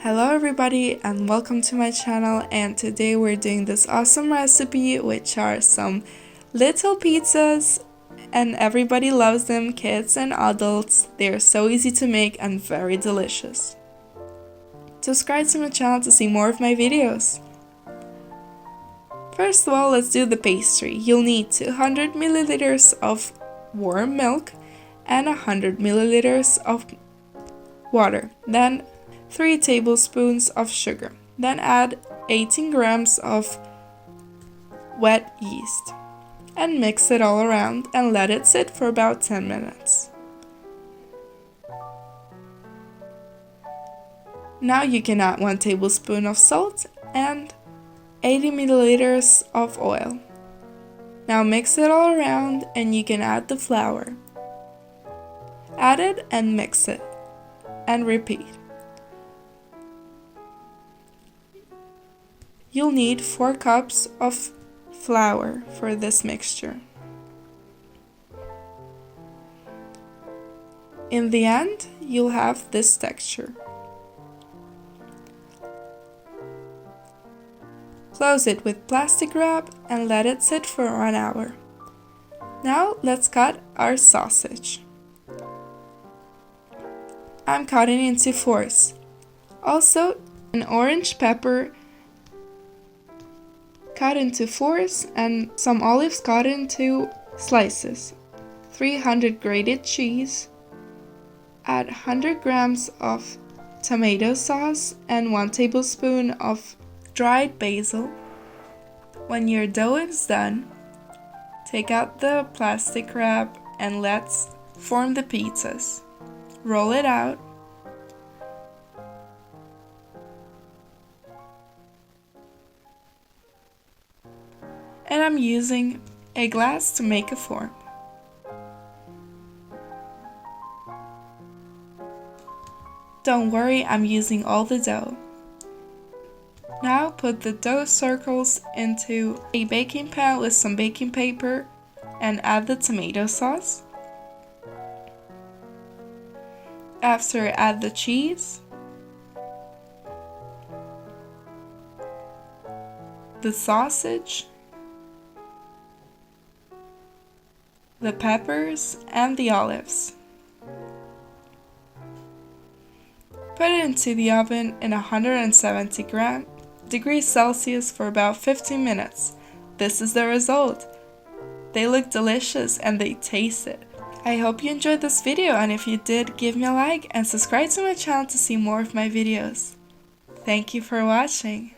Hello everybody and welcome to my channel, and today we're doing this awesome recipe which are some little pizzas and everybody loves them, kids and adults. They're so easy to make and very delicious. Subscribe to my channel to see more of my videos. First of all, let's do the pastry. You'll need 200 milliliters of warm milk and 100 milliliters of water. Then 3 tablespoons of sugar. Then add 18 grams of wet yeast and mix it all around and let it sit for about 10 minutes. Now you can add 1 tablespoon of salt and 80 milliliters of oil. Now mix it all around and you can add the flour. Add it and mix it and repeat. You'll need 4 cups of flour for this mixture. In the end, you'll have this texture. Close it with plastic wrap and let it sit for 1 hour. Now let's cut our sausage. I'm cutting into 4s. Also, an orange pepper cut into 4s and some olives cut into slices. 300 grated cheese. Add 100 grams of tomato sauce and 1 tablespoon of dried basil. When your dough is done, take out the plastic wrap and let's form the pizzas. Roll it out. And I'm using a glass to make a form. Don't worry, I'm using all the dough. Now put the dough circles into a baking pan with some baking paper and add the tomato sauce. After, add the cheese, the sausage, the peppers, and the olives. Put it into the oven in 170 degrees Celsius for about 15 minutes. This is the result. They look delicious and they taste it. I hope you enjoyed this video, and if you did, give me a like and subscribe to my channel to see more of my videos. Thank you for watching.